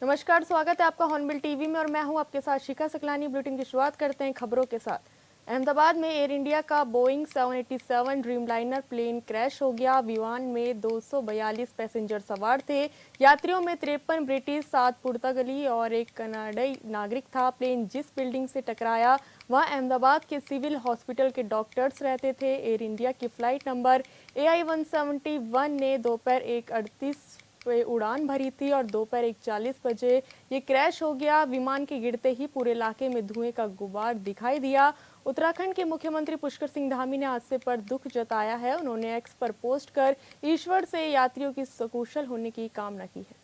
नमस्कार, स्वागत है आपका हॉर्नबिल टीवी में और मैं हूं आपके साथ शिखा सकलानी। बुलेटिन की शुरुआत करते हैं खबरों के साथ। अहमदाबाद में एयर इंडिया का बोइंग 787 ड्रीमलाइनर प्लेन क्रैश हो गया। विमान में 242 पैसेंजर सवार थे। यात्रियों में 53 ब्रिटिश, 7 पुर्तगाली और एक कनाडाई नागरिक था। प्लेन जिस बिल्डिंग से टकराया वहां अहमदाबाद के सिविल हॉस्पिटल के डॉक्टर्स रहते थे। एयर इंडिया की फ्लाइट नंबर AI 171 ने दोपहर 1:38 पे उड़ान भरी थी और दोपहर 1:40 बजे ये क्रैश हो गया। विमान के गिरते ही पूरे इलाके में धुएं का गुबार दिखाई दिया। उत्तराखंड के मुख्यमंत्री पुष्कर सिंह धामी ने हादसे पर दुख जताया है। उन्होंने एक्स पर पोस्ट कर ईश्वर से यात्रियों की सकुशल होने की कामना की है।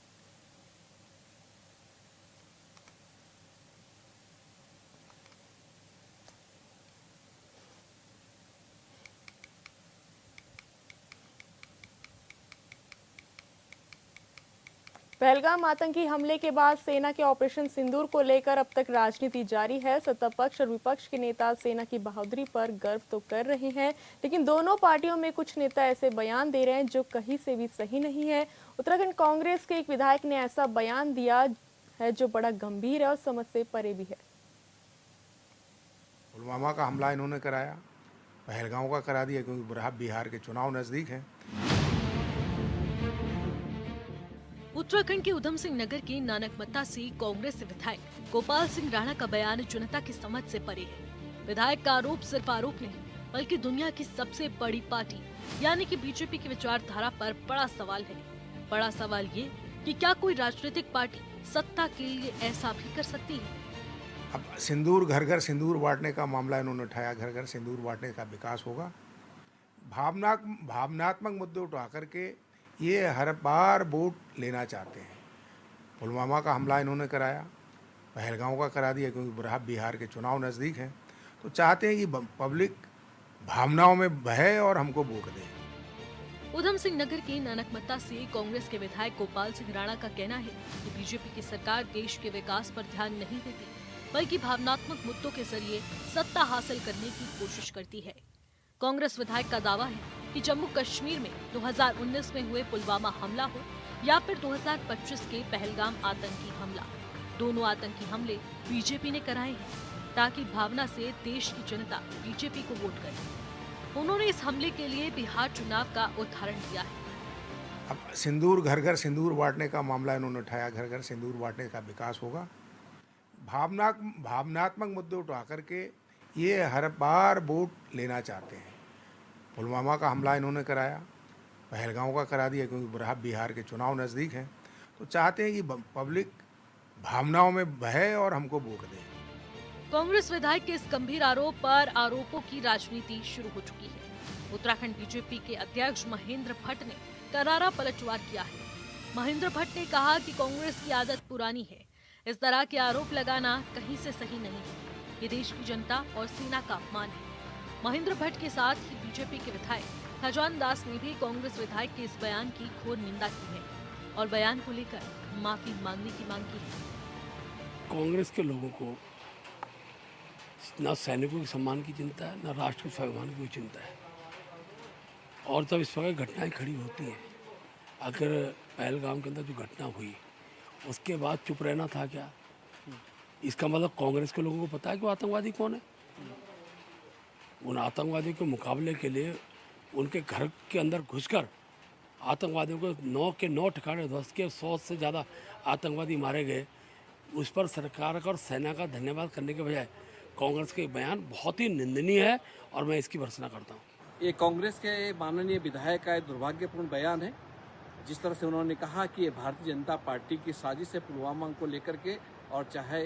पहलगाम आतंकी हमले के बाद सेना के ऑपरेशन सिंदूर को लेकर अब तक राजनीति जारी है। सत्ता पक्ष और विपक्ष के नेता सेना की बहादुरी पर गर्व तो कर रहे हैं, लेकिन दोनों पार्टियों में कुछ नेता ऐसे बयान दे रहे हैं जो कहीं से भी सही नहीं है। उत्तराखंड कांग्रेस के एक विधायक ने ऐसा बयान दिया है जो बड़ा गंभीर है और समझ से परे भी है। पुलवामा का हमला इन्होंने कराया, पहलगांव का करा दिया, क्योंकि बिहार के चुनाव नजदीक हैं। उत्तराखंड के उधम सिंह नगर के नानकमत्ता से कांग्रेस विधायक गोपाल सिंह राणा का बयान जनता की समझ से परे है। विधायक का आरोप सिर्फ आरोप नहीं बल्कि दुनिया की सबसे बड़ी पार्टी यानी कि बीजेपी की विचारधारा पर बड़ा सवाल है। बड़ा सवाल ये कि क्या कोई राजनीतिक पार्टी सत्ता के लिए ऐसा भी कर सकती है। अब सिंदूर, घर घर सिंदूर बांटने का मामला इन्होंने उठाया। घर घर सिंदूर बांटने का विकास होगा। भावनात्मक मुद्दे उठा करके ये हर बार वोट लेना चाहते हैं। पुलवामा का हमला इन्होंने कराया, पहलगांव का करा दिया, क्योंकि बिहार के चुनाव नज़दीक हैं, तो चाहते हैं कि पब्लिक भावनाओं में बहे और हमको वोट दे। उधम सिंह नगर के नानकमत्ता से कांग्रेस के विधायक गोपाल सिंह राणा का कहना है कि बीजेपी की सरकार देश के विकास पर ध्यान नहीं देती बल्कि भावनात्मक मुद्दों के जरिए सत्ता हासिल करने की कोशिश करती है। कांग्रेस विधायक का दावा है कि जम्मू कश्मीर में 2019 में हुए पुलवामा हमला हो या फिर 2025 के पहलगाम आतंकी हमला, दोनों आतंकी हमले बीजेपी ने कराए हैं ताकि भावना से देश की जनता बीजेपी को वोट करे। उन्होंने इस हमले के लिए बिहार चुनाव का उदाहरण दिया है। अब सिंदूर, घर घर सिंदूर बांटने का मामला इन्होंने उठाया। घर घर सिंदूर बांटने का विकास होगा। भावनात्मक मुद्दे उठा करके ये हर बार वोट लेना चाहते हैं। पुलवामा का हमला इन्होंने कराया, पहलगांव का करा दिया, क्योंकि बिहार के चुनाव नज़दीक हैं, तो चाहते हैं कि पब्लिक भावनाओं में बहे और हमको वोट दे। कांग्रेस विधायक के इस गंभीर आरोप पर आरोपों की राजनीति शुरू हो चुकी है। उत्तराखंड बीजेपी के अध्यक्ष महेंद्र भट्ट ने करारा पलटवार किया है। महेंद्र भट्ट ने कहा कि कांग्रेस की आदत पुरानी है। इस तरह के आरोप लगाना कहीं से सही नहीं है। ये देश की जनता और सेना का अपमान है। महेंद्र भट्ट के साथ ही बीजेपी के विधायक खजान दास ने भी कांग्रेस विधायक के इस बयान की घोर निंदा की है और बयान को लेकर माफी मांगने की मांग की है। कांग्रेस के लोगों को न सैनिकों के सम्मान की चिंता है, न राष्ट्र के स्वाभिमान की चिंता है। और जब इस वक्त घटनाएं खड़ी होती हैं, अगर पहलगाम के अंदर जो घटना हुई उसके बाद चुप रहना था क्या? इसका मतलब कांग्रेस के लोगों को पता है कि वो आतंकवादी कौन है। उन आतंकवादियों के मुकाबले के लिए उनके घर के अंदर घुसकर आतंकवादियों को 9 ठिकाने ध्वस्त किए, 100 से ज़्यादा आतंकवादी मारे गए। उस पर सरकार का और सेना का धन्यवाद करने के बजाय कांग्रेस के बयान बहुत ही निंदनीय है और मैं इसकी भर्त्सना करता हूँ। ये कांग्रेस के माननीय विधायक का एक दुर्भाग्यपूर्ण बयान है। जिस तरह से उन्होंने कहा कि ये भारतीय जनता पार्टी की साजिश है पुलवामा को लेकर के और चाहे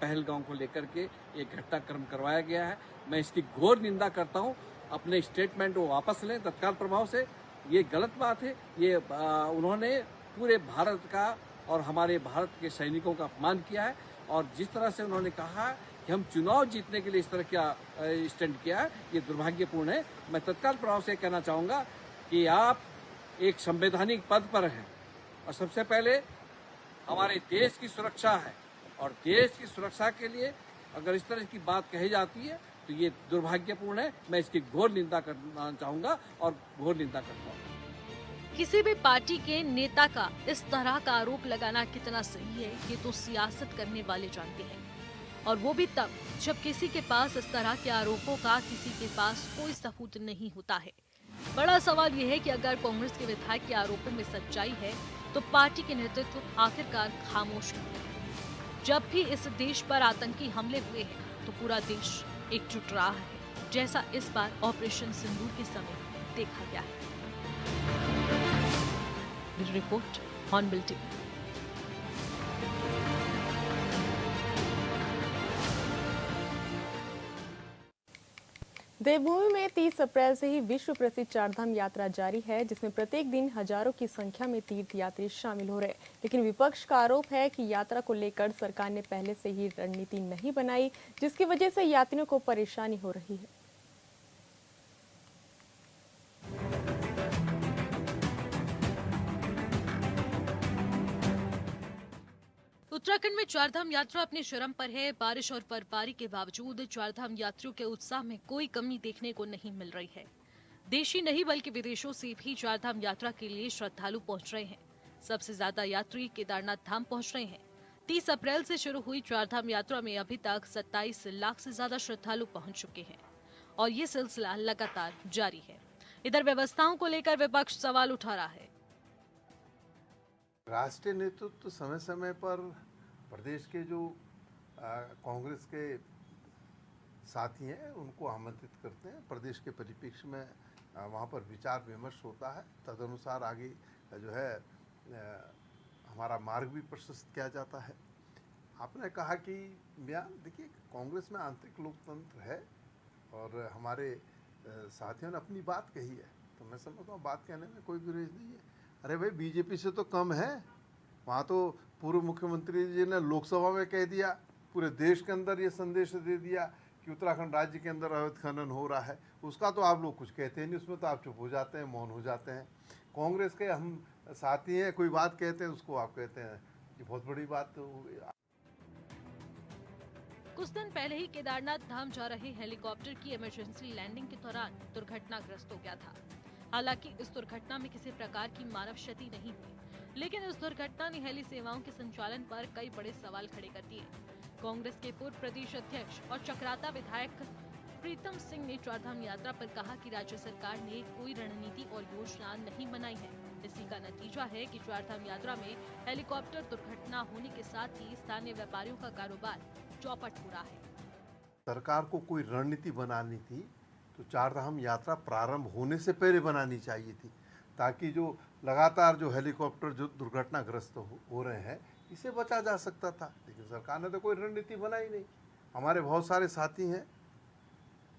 पहलगांव को लेकर के ये घटनाक्रम करवाया गया है, मैं इसकी घोर निंदा करता हूं। अपने स्टेटमेंट को वापस लें तत्काल प्रभाव से। ये गलत बात है। ये उन्होंने पूरे भारत का और हमारे भारत के सैनिकों का अपमान किया है। और जिस तरह से उन्होंने कहा कि हम चुनाव जीतने के लिए इस तरह का स्टैंड किया है, ये दुर्भाग्यपूर्ण है। मैं तत्काल प्रभाव से कहना चाहूँगा कि आप एक संवैधानिक पद पर हैं और सबसे पहले हमारे देश की सुरक्षा है और देश की सुरक्षा के लिए अगर इस तरह की बात कही जाती है तो ये दुर्भाग्यपूर्ण है। मैं इसकी घोर निंदा करना चाहूँगा और घोर निंदा करता हूँ। किसी भी पार्टी के नेता का इस तरह का आरोप लगाना कितना सही है ये तो सियासत करने वाले जानते हैं, और वो भी तब जब किसी के पास इस तरह के आरोपों का किसी के पास कोई सबूत नहीं होता है। बड़ा सवाल ये है कि अगर कांग्रेस के विधायक के आरोपों में सच्चाई है तो पार्टी के नेतृत्व आखिरकार खामोश क्यों? जब भी इस देश पर आतंकी हमले हुए हैं तो पूरा देश एकजुट रहा है, जैसा इस बार ऑपरेशन सिंदूर के समय देखा गया है। Bureau report, Hornbill TV. देवभूमि में 30 अप्रैल से ही विश्व प्रसिद्ध चारधाम यात्रा जारी है, जिसमें प्रत्येक दिन हजारों की संख्या में तीर्थयात्री शामिल हो रहे हैं। लेकिन विपक्ष का आरोप है कि यात्रा को लेकर सरकार ने पहले से ही रणनीति नहीं बनाई, जिसकी वजह से यात्रियों को परेशानी हो रही है। उत्तराखंड में चारधाम यात्रा अपने चरम पर है। बारिश और बर्फबारी के बावजूद चारधाम यात्रियों के उत्साह में कोई कमी देखने को नहीं मिल रही है। देश ही नहीं बल्कि विदेशों से भी चारधाम यात्रा के लिए श्रद्धालु पहुंच रहे हैं। सबसे ज्यादा यात्री केदारनाथ धाम पहुंच रहे हैं। 30 अप्रैल से शुरू हुई चारधाम यात्रा में अभी तक 27 लाख से ज्यादा श्रद्धालु पहुंच चुके हैं और ये सिलसिला लगातार जारी है। इधर व्यवस्थाओं को लेकर विपक्ष सवाल उठा रहा है। राष्ट्रीय नेतृत्व समय समय पर प्रदेश के जो कांग्रेस के साथी हैं उनको आमंत्रित करते हैं। प्रदेश के परिप्रेक्ष्य में वहाँ पर विचार विमर्श होता है, तदनुसार आगे जो है हमारा मार्ग भी प्रशस्त किया जाता है। आपने कहा कि बयान देखिए, कांग्रेस में आंतरिक लोकतंत्र है और हमारे साथियों ने अपनी बात कही है, तो मैं समझता हूँ बात कहने में कोई गुरेज नहीं है। अरे भाई, बीजेपी से तो कम है। वहाँ तो पूर्व मुख्यमंत्री जी ने लोकसभा में कह दिया, पूरे देश के अंदर ये संदेश दे दिया कि उत्तराखंड राज्य के अंदर अवैध खनन हो रहा है। उसका तो आप लोग कुछ कहते नहीं, उसमें तो आप चुप हो जाते हैं, मौन हो जाते हैं। कांग्रेस के हम साथी हैं, कोई बात कहते हैं उसको आप कहते हैं कि बहुत बड़ी बात हो गई। कुछ दिन पहले ही केदारनाथ धाम जा रहे हेलीकॉप्टर की इमरजेंसी लैंडिंग के दौरान दुर्घटनाग्रस्त हो गया था। हालांकि इस दुर्घटना में किसी प्रकार की मानव क्षति नहीं हुई, लेकिन इस दुर्घटना ने हेली सेवाओं के संचालन पर कई बड़े सवाल खड़े कर दिए। कांग्रेस के पूर्व प्रदेश अध्यक्ष और चक्राता विधायक प्रीतम सिंह ने चारधाम यात्रा पर कहा कि राज्य सरकार ने कोई रणनीति और योजना नहीं बनाई है। इसी का नतीजा है कि चारधाम यात्रा में हेलीकॉप्टर दुर्घटना होने के साथ ही स्थानीय व्यापारियों का कारोबार चौपट हो रहा है। सरकार को कोई रणनीति बनानी थी तो चारधाम यात्रा प्रारंभ होने से पहले बनानी चाहिए थी, ताकि जो लगातार जो हेलीकॉप्टर जो दुर्घटनाग्रस्त हो रहे हैं इसे बचा जा सकता था। लेकिन सरकार ने तो कोई रणनीति बनाई नहीं। हमारे बहुत सारे साथी हैं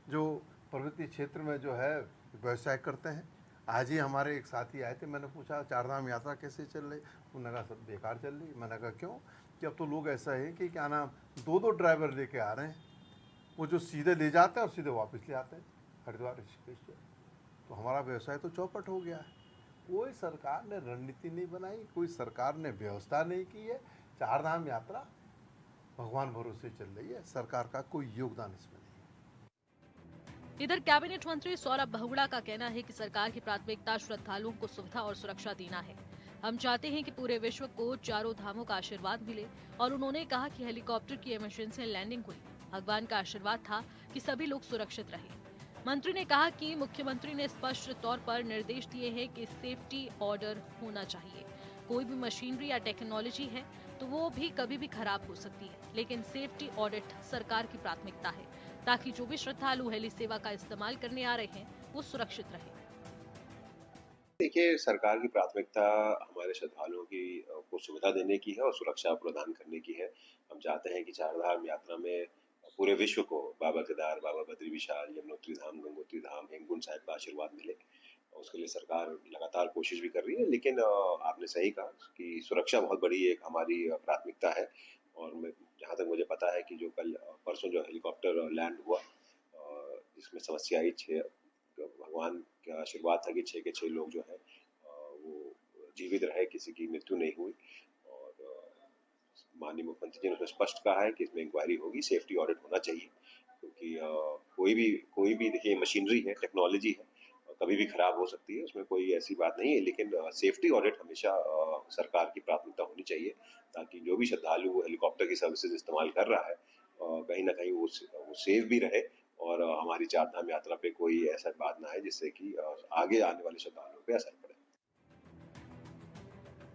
जो पर्वतीय क्षेत्र में जो है व्यवसाय करते हैं। आज ही हमारे एक साथी आए थे, मैंने पूछा चारधाम यात्रा कैसे चल रही? उन्होंने कहा सब बेकार चल रही। मैंने कहा क्यों? कि अब तो लोग ऐसा है कि क्या नाम 2-2 ड्राइवर लेके आ रहे हैं, वो जो सीधे ले जाते हैं और सीधे वापस ले आते हैं हरिद्वार ऋषिकेश से। तो हमारा व्यवसाय तो चौपट हो गया है। कोई सरकार ने रणनीति नहीं बनाई, कोई सरकार ने व्यवस्था नहीं की है। चारधाम यात्रा भगवान भरोसे चल रही है, सरकार का कोई योगदान इसमें नहीं। इधर कैबिनेट मंत्री सौरभ बहुगुणा का कहना है कि सरकार की प्राथमिकता श्रद्धालुओं को सुविधा और सुरक्षा देना है। हम चाहते हैं कि पूरे विश्व को चारों धामों का आशीर्वाद मिले, और उन्होंने कहा कि हेलीकॉप्टर की इमरजेंसी लैंडिंग हुई, भगवान का आशीर्वाद था कि सभी लोग सुरक्षित रहे। मंत्री ने कहा कि मुख्यमंत्री ने स्पष्ट तौर पर निर्देश दिए हैं कि सेफ्टी ऑर्डर होना चाहिए। कोई भी मशीनरी या टेक्नोलॉजी है तो वो भी कभी भी खराब हो सकती है, लेकिन सेफ्टी ऑडिट सरकार की प्राथमिकता है, ताकि जो भी श्रद्धालु हेली सेवा का इस्तेमाल करने आ रहे हैं वो सुरक्षित रहे। देखिए, सरकार की प्राथमिकता हमारे श्रद्धालुओं की को सुविधा देने की है और सुरक्षा प्रदान करने की है। हम चाहते हैं कि चारधाम यात्रा में पूरे विश्व को बाबा केदार, बाबा बद्री विशाल, यमुनोत्री धाम, गंगोत्री धाम, हेमकुंड साहिब का आशीर्वाद मिले। उसके लिए सरकार लगातार कोशिश भी कर रही है, लेकिन आपने सही कहा कि सुरक्षा बहुत बड़ी एक हमारी प्राथमिकता है। और मैं जहाँ तक मुझे पता है कि जो कल परसों जो हेलीकॉप्टर लैंड हुआ, जिसमें समस्या आई, 6 भगवान का आशीर्वाद था कि 6 के 6 लोग जो है वो जीवित रहे, किसी की मृत्यु नहीं हुई। माननीय मुख्यमंत्री जी ने उसमें स्पष्ट कहा है कि इसमें इंक्वायरी होगी, सेफ्टी ऑडिट होना चाहिए, क्योंकि कोई भी देखिए मशीनरी है, टेक्नोलॉजी है, कभी भी खराब हो सकती है, उसमें कोई ऐसी बात नहीं है, लेकिन सेफ्टी ऑडिट हमेशा सरकार की प्राथमिकता होनी चाहिए, ताकि जो भी श्रद्धालु हेलीकॉप्टर की सर्विसेज इस्तेमाल कर रहा है कहीं ना कहीं वो सेफ भी रहे और हमारी चार धाम यात्रा पे कोई ऐसा बात ना आए जिससे कि आगे आने वाले श्रद्धालुओं पे असर पड़े।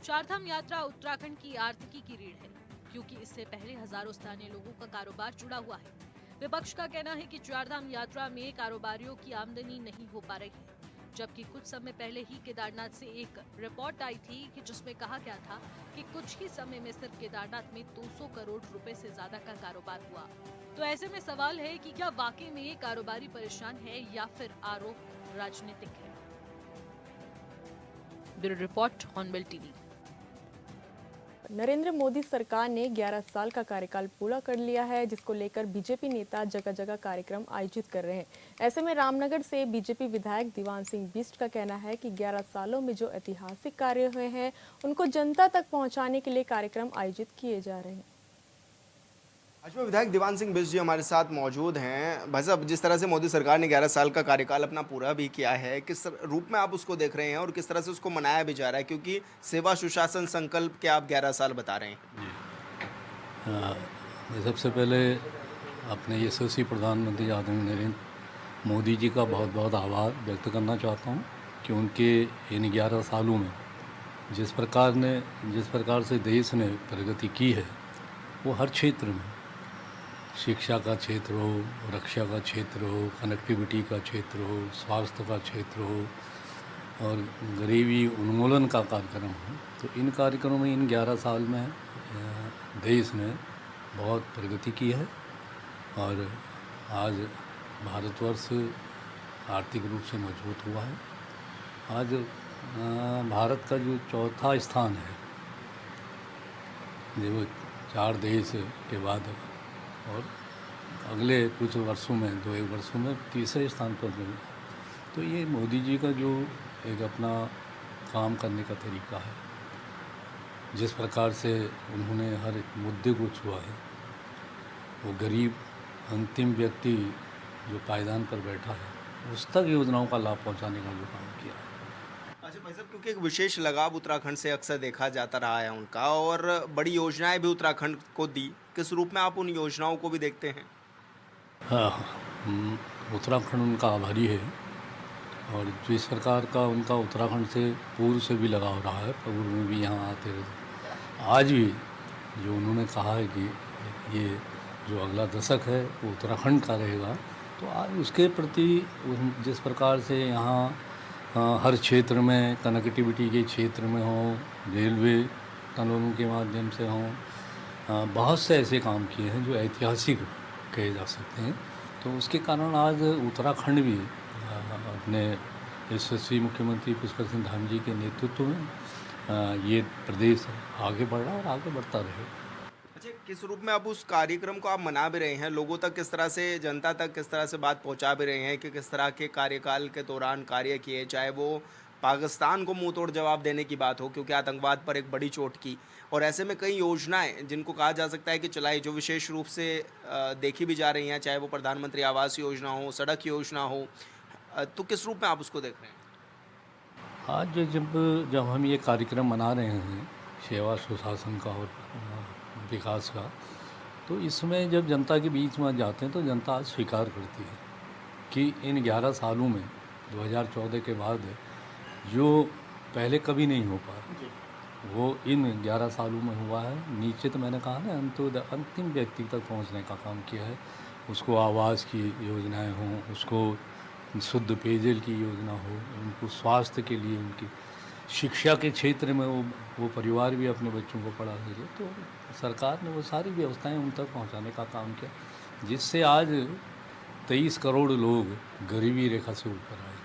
चारधाम यात्रा उत्तराखंड की आर्थिकी की रीढ़ है, क्योंकि इससे पहले हजारों स्थानीय लोगों का कारोबार जुड़ा हुआ है। विपक्ष का कहना है कि चारधाम यात्रा में कारोबारियों की आमदनी नहीं हो पा रही है, जबकि कुछ समय पहले ही केदारनाथ से एक रिपोर्ट आई थी कि जिसमें कहा गया था कि कुछ ही समय में सिर्फ केदारनाथ में 200 करोड़ रुपए से ज्यादा का कारोबार हुआ। तो ऐसे में सवाल है कि क्या वाकई में ये कारोबारी परेशान है या फिर आरोप राजनीतिक है। Bureau report Hornbill TV. Narendra Modi सरकार ने 11 साल का कार्यकाल पूरा कर लिया है, जिसको लेकर बीजेपी नेता जगह जगह कार्यक्रम आयोजित कर रहे हैं। ऐसे में रामनगर से बीजेपी विधायक दीवान सिंह बिष्ट का कहना है कि 11 सालों में जो ऐतिहासिक कार्य हुए हैं उनको जनता तक पहुंचाने के लिए कार्यक्रम आयोजित किए जा रहे हैं। भाजपा विधायक दीवान सिंह बिष्ट जी हमारे साथ मौजूद हैं। भाई साहब, जिस तरह से मोदी सरकार ने 11 साल का कार्यकाल अपना पूरा भी किया है, किस रूप में आप उसको देख रहे हैं और किस तरह से उसको मनाया भी जा रहा है, क्योंकि सेवा सुशासन संकल्प के आप 11 साल बता रहे हैं। मैं सबसे पहले अपने यशस्वी प्रधानमंत्री आदरणीय नरेंद्र मोदी जी का बहुत बहुत आभार व्यक्त करना चाहता हूँ कि उनके इन 11 सालों में जिस प्रकार से देश ने प्रगति की है, वो हर क्षेत्र में, शिक्षा का क्षेत्र हो, रक्षा का क्षेत्र हो, कनेक्टिविटी का क्षेत्र हो, स्वास्थ्य का क्षेत्र हो और गरीबी उन्मूलन का कार्यक्रम हो, तो इन कार्यक्रमों में इन 11 साल में देश ने बहुत प्रगति की है और आज भारतवर्ष आर्थिक रूप से मजबूत हुआ है। आज भारत का जो चौथा स्थान है, जो 4 देश के बाद और अगले कुछ वर्षों में 2-1 वर्षों में तीसरे स्थान पर मिला। तो ये मोदी जी का जो एक अपना काम करने का तरीका है, जिस प्रकार से उन्होंने हर एक मुद्दे को छुआ है, वो गरीब अंतिम व्यक्ति जो पायदान पर बैठा है उस तक योजनाओं का लाभ पहुंचाने का जो काम किया है। अच्छा भाई साहब, क्योंकि एक विशेष लगाव उत्तराखंड से अक्सर देखा जाता रहा है उनका, और बड़ी योजनाएं भी उत्तराखंड को दी, किस रूप में आप उन योजनाओं को भी देखते हैं? हाँ, उत्तराखंड उनका आभारी है और जिस प्रकार का उनका उत्तराखंड से पूर्व से भी लगाव रहा है, पूर्व में भी यहाँ आते रहे। आज भी जो उन्होंने कहा है कि ये जो अगला दशक है वो उत्तराखंड का रहेगा, तो आज उसके प्रति जिस प्रकार से यहाँ हर क्षेत्र में कनेक्टिविटी के क्षेत्र में हो, रेलवे टनलों के माध्यम से हो, बहुत से ऐसे काम किए हैं जो ऐतिहासिक कहे जा सकते हैं। तो उसके कारण आज उत्तराखंड भी अपने यशस्वी मुख्यमंत्री पुष्कर सिंह धामी जी के नेतृत्व में ये प्रदेश आगे बढ़ रहा है और आगे बढ़ता रहेगा। अच्छा, किस रूप में आप उस कार्यक्रम को आप मना भी रहे हैं, लोगों तक किस तरह से, जनता तक किस तरह से बात पहुंचा भी रहे हैं कि किस तरह के कार्यकाल के दौरान कार्य किए, चाहे वो पाकिस्तान को मुंह तोड़ जवाब देने की बात हो, क्योंकि आतंकवाद पर एक बड़ी चोट की, और ऐसे में कई योजनाएं जिनको कहा जा सकता है कि चलाई, जो विशेष रूप से देखी भी जा रही हैं, चाहे वो प्रधानमंत्री आवास योजना हो, सड़क योजना हो, तो किस रूप में आप उसको देख रहे हैं? आज जब हम ये कार्यक्रम मना रहे हैं सेवा सुशासन का और विकास का, तो इसमें जब जनता के बीच में जाते हैं तो जनता आज स्वीकार करती है कि इन 11 सालों में 2014 के बाद जो पहले कभी नहीं हो पाया वो इन 11 सालों में हुआ है। नीचे तो मैंने कहा ना, अंतिम व्यक्ति तक पहुंचने का काम किया है। उसको आवास की योजनाएं हों, उसको शुद्ध पेयजल की योजना हो, उनको स्वास्थ्य के लिए, उनकी शिक्षा के क्षेत्र में वो परिवार भी अपने बच्चों को पढ़ा सके, तो सरकार ने वो सारी व्यवस्थाएं उन तक पहुंचाने का काम किया, जिससे आज 23 करोड़ लोग गरीबी रेखा से ऊपर आए।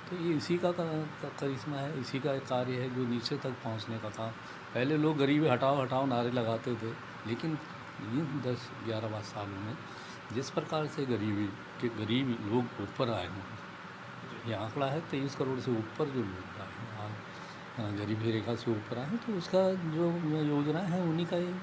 तो ये इसी का करिश्मा है, इसी का एक कार्य है जो नीचे तक पहुंचने का काम। पहले लोग गरीबी हटाओ हटाओ नारे लगाते थे, लेकिन इन 10-11 सालों में जिस प्रकार से गरीब लोग ऊपर आए हैं, ये आंकड़ा है 23 करोड़ से ऊपर जो लोग आए हैं आज गरीबी रेखा से ऊपर आए हैं, तो उसका जो योजना है उन्हीं का ये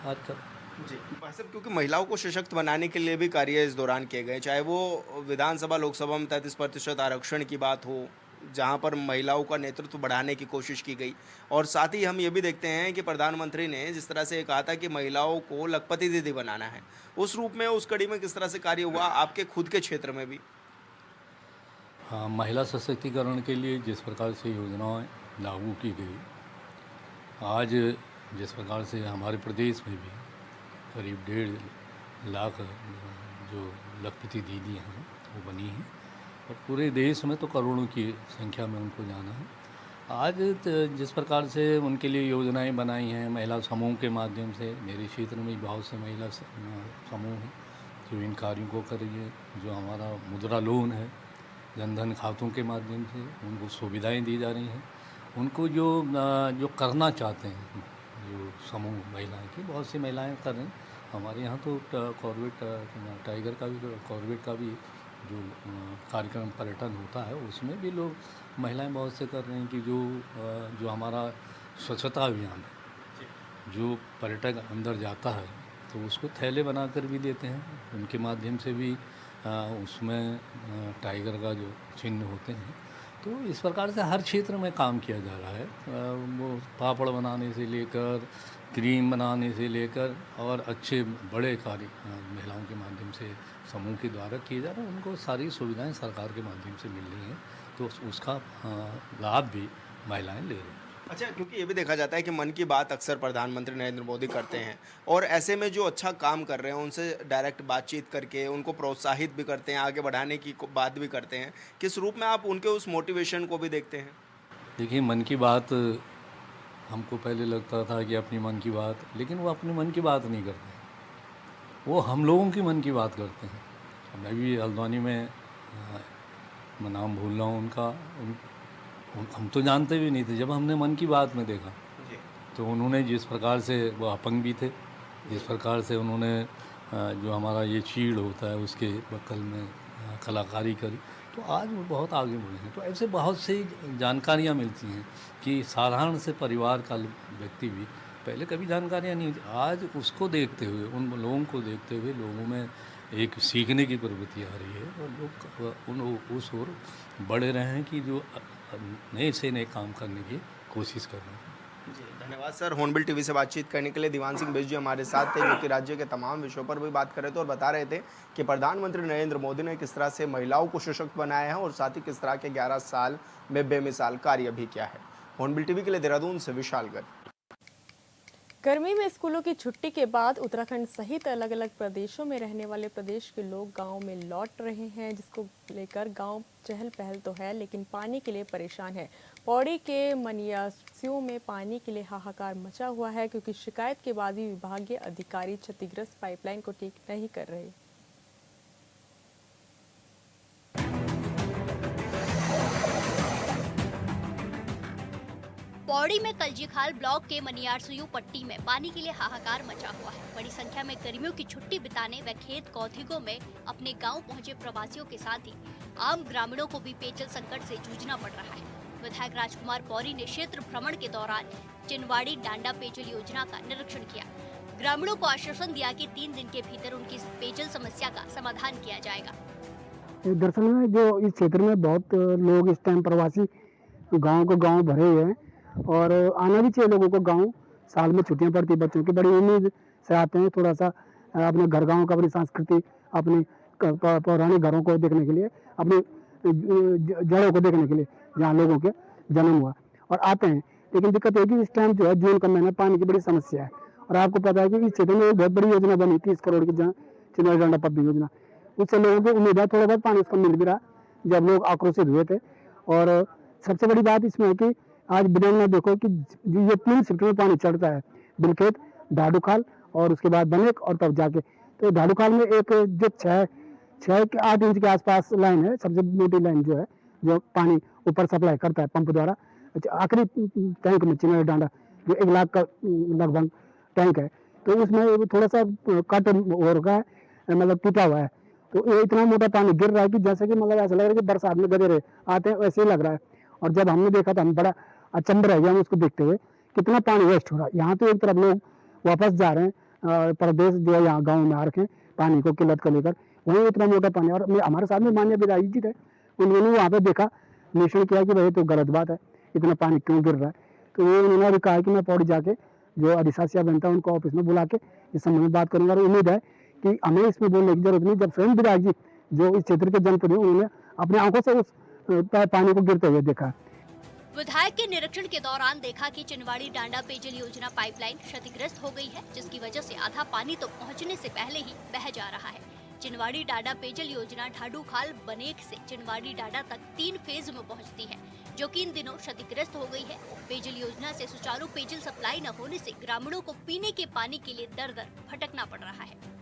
आज का। जी भाई साहब, क्योंकि महिलाओं को सशक्त बनाने के लिए भी कार्य इस दौरान किए गए, चाहे वो विधानसभा लोकसभा में 33% आरक्षण की बात हो, जहां पर महिलाओं का नेतृत्व बढ़ाने की कोशिश की गई। और साथ ही हम ये भी देखते हैं कि प्रधानमंत्री ने जिस तरह से कहा था कि महिलाओं को लखपति दीदी बनाना है, उस रूप में, उस कड़ी में किस तरह से कार्य हुआ आपके खुद के क्षेत्र में भी? हाँ, महिला सशक्तिकरण के लिए जिस प्रकार से योजनाएं लागू की गई, आज जिस प्रकार से हमारे प्रदेश में भी करीब 1.5 लाख जो लखपति दीदी हैं वो बनी हैं, और पूरे देश में तो करोड़ों की संख्या में उनको जाना है। आज जिस प्रकार से उनके लिए योजनाएं बनाई हैं महिला समूह के माध्यम से, मेरे क्षेत्र में बहुत से महिला समूह हैं जो इन कार्यों को कर रही है। जो हमारा मुद्रा लोन है, जनधन खातों के माध्यम से उनको सुविधाएं दी जा रही हैं। उनको जो करना चाहते हैं जो समूह महिलाएं की, बहुत सी महिलाएं कर रही हैं। हमारे यहाँ तो कॉर्बेट टाइगर का भी, कॉर्बेट का भी जो कार्यक्रम पर्यटन होता है उसमें भी लोग महिलाएं बहुत से कर रही हैं कि जो हमारा स्वच्छता अभियान है, जो पर्यटक अंदर जाता है तो उसको थैले बनाकर भी देते हैं। उनके माध्यम से भी उसमें टाइगर का जो चिन्ह होते हैं। तो इस प्रकार से हर क्षेत्र में काम किया जा रहा है। वो पापड़ बनाने से लेकर क्रीम बनाने से लेकर और अच्छे बड़े कार्य महिलाओं के माध्यम से समूह के द्वारा किए जा रहे हैं। उनको सारी सुविधाएं सरकार के माध्यम से मिल रही हैं, तो उसका लाभ भी महिलाएं ले रही हैं। अच्छा, क्योंकि ये भी देखा जाता है कि मन की बात अक्सर प्रधानमंत्री नरेंद्र मोदी करते हैं, और ऐसे में जो अच्छा काम कर रहे हैं उनसे डायरेक्ट बातचीत करके उनको प्रोत्साहित भी करते हैं, आगे बढ़ाने की बात भी करते हैं। किस रूप में आप उनके उस मोटिवेशन को भी देखते हैं? देखिए, मन की बात हमको पहले लगता था कि अपनी मन की बात, लेकिन वो अपनी मन की बात नहीं करते हैं, वो हम लोगों की मन की बात करते हैं। मैं भी हल्द्वानी में, मैं नाम भूल रहा हूँ उनका, हम तो जानते भी नहीं थे। जब हमने मन की बात में देखा तो उन्होंने जिस प्रकार से, वो अपंग भी थे, जिस प्रकार से उन्होंने जो हमारा ये चीड़ होता है उसके बक्कल में कलाकारी करी, तो आज वो बहुत आगे बढ़े हैं। तो ऐसे बहुत सी जानकारियाँ मिलती हैं कि साधारण से परिवार का व्यक्ति भी पहले कभी जानकारियाँ नहीं होती, आज उसको देखते हुए, उन लोगों को देखते हुए लोगों में एक सीखने की प्रवृत्ति आ रही है, और लोग उस ओर बढ़े रहे हैं कि जो नए से नए काम करने की कोशिश कर रहे हैं। जी, धन्यवाद सर। हॉर्नबिल टीवी से बातचीत करने के लिए दीवान सिंह बिष्ट जी हमारे साथ थे, जो कि राज्य के तमाम विषयों पर भी बात कर रहे थे और बता रहे थे कि प्रधानमंत्री नरेंद्र मोदी ने किस तरह से महिलाओं को सशक्त बनाया है और साथ ही किस तरह के 11 साल में बेमिसाल कार्य भी किया है। हॉर्नबिल टीवी के लिए देहरादून से विशाल गर्ग। गर्मी में स्कूलों की छुट्टी के बाद उत्तराखंड सहित अलग अलग प्रदेशों में रहने वाले प्रदेश के लोग गांव में लौट रहे हैं, जिसको लेकर गांव चहल पहल तो है लेकिन पानी के लिए परेशान है। पौड़ी के मनियासियों में पानी के लिए हाहाकार मचा हुआ है, क्योंकि शिकायत के बाद भी विभागीय अधिकारी क्षतिग्रस्त पाइपलाइन को ठीक नहीं कर रहे। पौड़ी में कलजीखाल ब्लॉक के मनियारसुयू पट्टी में पानी के लिए हाहाकार मचा हुआ है। बड़ी संख्या में गर्मियों की छुट्टी बिताने व खेत कौथिगों में अपने गांव पहुंचे प्रवासियों के साथ ही आम ग्रामीणों को भी पेयजल संकट से जूझना पड़ रहा है। विधायक राजकुमार पौरी ने क्षेत्र भ्रमण के दौरान चिनवाड़ी डांडा पेयजल योजना का निरीक्षण किया। ग्रामीणों को आश्वासन दिया कि 3 दिन के भीतर उनकी पेयजल समस्या का समाधान किया जाएगा। दरअसल में जो इस क्षेत्र में बहुत लोग इस टाइम प्रवासी गाँव को गाँव भरे हुए हैं, और आना भी चाहिए लोगों को गांव। साल में छुट्टियां पड़ती बच्चों की, बड़ी उम्मीद से आते हैं थोड़ा सा अपने घर गांव का, अपनी संस्कृति, अपने पौराणिक घरों को देखने के लिए, अपनी जड़ों को देखने के लिए जहाँ लोगों के जन्म हुआ, और आते हैं। लेकिन दिक्कत है कि इस टाइम जो है जून का महीना, पानी की बड़ी समस्या है। और आपको पता है कि इस क्षेत्र में एक बहुत बड़ी योजना बनी 30 करोड़ की, जहाँ चिनवाड़ी डांडा पब्बी योजना, उससे लोगों को उम्मीद है थोड़ा बहुत पानी उसको मिल भी रहा, जब लोग आक्रोशित हुए थे। और सबसे बड़ी बात इसमें है कि आज बिडंग में देखो कि ये 3 शिफ्ट में पानी चढ़ता है, बिलखेत, ढाडूखाल और उसके बाद बनेक, और तब जाके तो ढाडूखाल में एक जो 6 के 8 इंच के आसपास लाइन है, सबसे मोटी लाइन जो है, जो पानी ऊपर सप्लाई करता है पंप द्वारा। आखिरी टैंक में चिनवाड़ी डांडा जो 1 लाख का लगभग टैंक है, तो उसमें थोड़ा सा कट हो रखा है, मतलब टूटा हुआ है। तो ये इतना मोटा पानी गिर रहा है कि जैसे कि मतलब ऐसा लग रहा है कि बरसात में गधेरे आते हैं, वैसे ही लग रहा है। और जब हमने देखा तो हम बड़ा अचंभ रह गया हम उसको देखते हुए, कितना पानी वेस्ट हो रहा है। यहाँ तो एक तरफ लोग वापस जा रहे हैं, प्रदेश जो है यहाँ गाँव में आ रखे हैं पानी को किल्लत को लेकर, वहीं इतना मोटा पानी। और हमारे साथ में माननीय विधायक जी थे, उन्होंने वहाँ पे देखा निरीक्षण किया कि भाई तो गलत बात है, इतना पानी क्यों गिर रहा है। तो ये उन्होंने भी कहा कि मैं पौड़ी जाके जो अधिशासी अभियंता है उनको ऑफिस में बुला के इस संबंध में बात करूंगा। और उम्मीद है कि हमें इसमें बोलने की जरूरत नहीं, जब स्वयं विधायक जी जो इस क्षेत्र के जनप्रतिनिधि उन्होंने अपनी आंखों से उस पानी को गिरते हुए देखा। विधायक के निरीक्षण के दौरान देखा कि चिनवाड़ी डांडा पेयजल योजना पाइपलाइन क्षतिग्रस्त हो गई है, जिसकी वजह से आधा पानी तो पहुंचने से पहले ही बह जा रहा है। चिनवाड़ी डांडा पेयजल योजना ढाडू खाल बनेक से चिनवाड़ी डांडा तक 3 फेज में पहुंचती है, जो कि इन दिनों क्षतिग्रस्त हो गई है। पेयजल योजना से सुचारू पेयजल सप्लाई न होने से ग्रामीणों को पीने के पानी के लिए दर दर भटकना पड़ रहा है।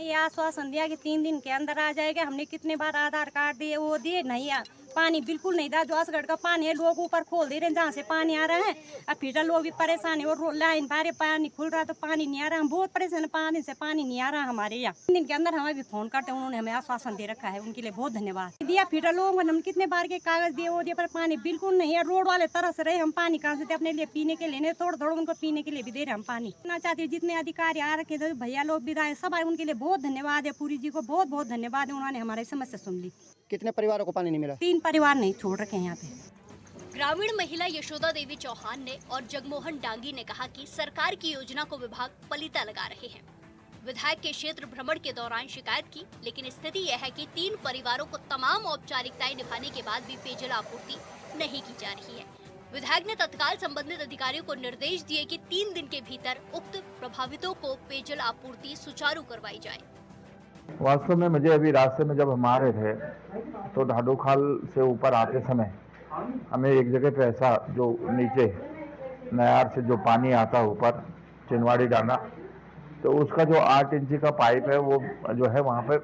ये आश्वासन दिया कि 3 दिन के अंदर आ जाएगा। हमने कितने बार आधार कार्ड दिए, वो दिए, नहीं पानी बिल्कुल नहीं था। जो असगढ़ का पानी है लोग ऊपर खोल दे रहे हैं जहाँ से पानी आ रहा है। अब फिर लोग भी परेशान है और लाइन पारे पानी खुल रहा तो पानी नहीं आ रहा। हम बहुत परेशान, पानी से पानी नहीं आ रहा हमारे यहाँ। 3 दिन के अंदर हमें भी फोन करते हैं, उन्होंने हमें आश्वासन दे रखा है, उनके लिए बहुत धन्यवाद दिया। फिर लोगों ने हम कितने बार के कागज दिए वो दिए, पर पानी बिल्कुल नहीं है। रोड वाले तरस रहे, हम पानी कहाँ से अपने लिए पीने के लिए, थोड़ा थोड़ा उनको पीने के लिए भी दे रहे हम पानी। ना चाहते जितने अधिकारी आ रखे थे, भैया लोग विधायक सब आए, उनके लिए बहुत धन्यवाद है। पूरी जी को बहुत बहुत धन्यवाद है, उन्होंने हमारी समस्या सुन ली। कितने परिवारों को पानी नहीं मिला? 3 परिवार नहीं छोड़ रखे हैं यहाँ पे। ग्रामीण महिला यशोदा देवी चौहान ने और जगमोहन डांगी ने कहा कि सरकार की योजना को विभाग पलीता लगा रहे हैं। विधायक के क्षेत्र भ्रमण के दौरान शिकायत की, लेकिन स्थिति यह है कि 3 परिवारों को तमाम औपचारिकताएं निभाने के बाद भी पेयजल आपूर्ति नहीं की जा रही है। विधायक ने तत्काल संबंधित अधिकारियों को निर्देश दिए कि 3 दिन के भीतर उक्त प्रभावितों को पेयजल आपूर्ति सुचारू करवाई जाए। वास्तव में मुझे अभी रास्ते में जब हम आ रहे थे तो ढाडू खाल से ऊपर आते समय हमें एक जगह पे ऐसा जो नीचे नयार से जो पानी आता ऊपर चिनवाड़ी डांडा, तो उसका जो 8 इंची का पाइप है वो जो है वहाँ पे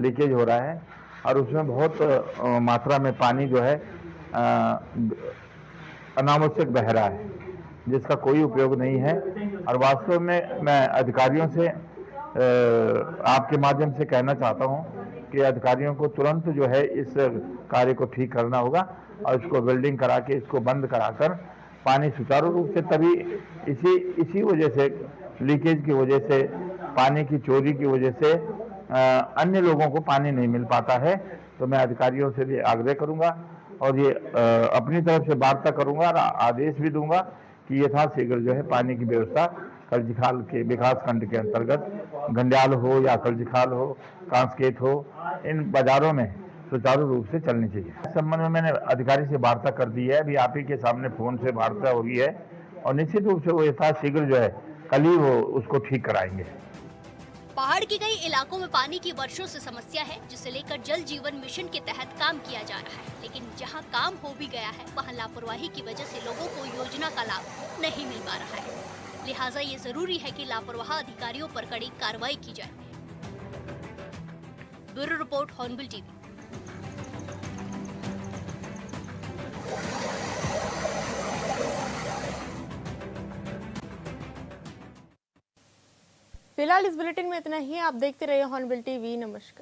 लीकेज हो रहा है और उसमें बहुत मात्रा में पानी जो है अनावश्यक बह रहा है, जिसका कोई उपयोग नहीं है। और वास्तव में मैं अधिकारियों से आपके माध्यम से कहना चाहता हूं कि अधिकारियों को तुरंत जो है इस कार्य को ठीक करना होगा और इसको वेल्डिंग करा के इसको बंद कराकर पानी सुचारू रूप से, तभी इसी वजह से लीकेज की वजह से, पानी की चोरी की वजह से अन्य लोगों को पानी नहीं मिल पाता है। तो मैं अधिकारियों से भी आग्रह करूंगा और ये अपनी तरफ से वार्ता करूंगा और आदेश भी दूंगा कि यथाशीघ्र जो है पानी की व्यवस्था कलजीखाल के विकास खंड के अंतर्गत घंडियाल हो या कलजीखाल हो, कांसकेत हो, इन बाजारों में सुचारू रूप से चलनी चाहिए। इस संबंध में मैंने अधिकारी से वार्ता कर दी है, अभी आप ही के सामने फोन से वार्ता हुई है और निश्चित रूप से वो यथाशीघ्र जो है कल ही वो उसको ठीक कराएंगे। पहाड़ के कई इलाकों में पानी की वर्षों से समस्या है, जिसे लेकर जल जीवन मिशन के तहत काम किया जा रहा है, लेकिन जहां काम हो भी गया है वहां लापरवाही की वजह से लोगों को योजना का लाभ नहीं मिल पा रहा है। लिहाजा ये जरूरी है कि लापरवाह अधिकारियों पर कड़ी कार्रवाई की जाए। Bureau report, Hornbill TV. फिलहाल इस बुलेटिन में इतना ही। आप देखते रहिए हॉर्नबिल टीवी। नमस्कार।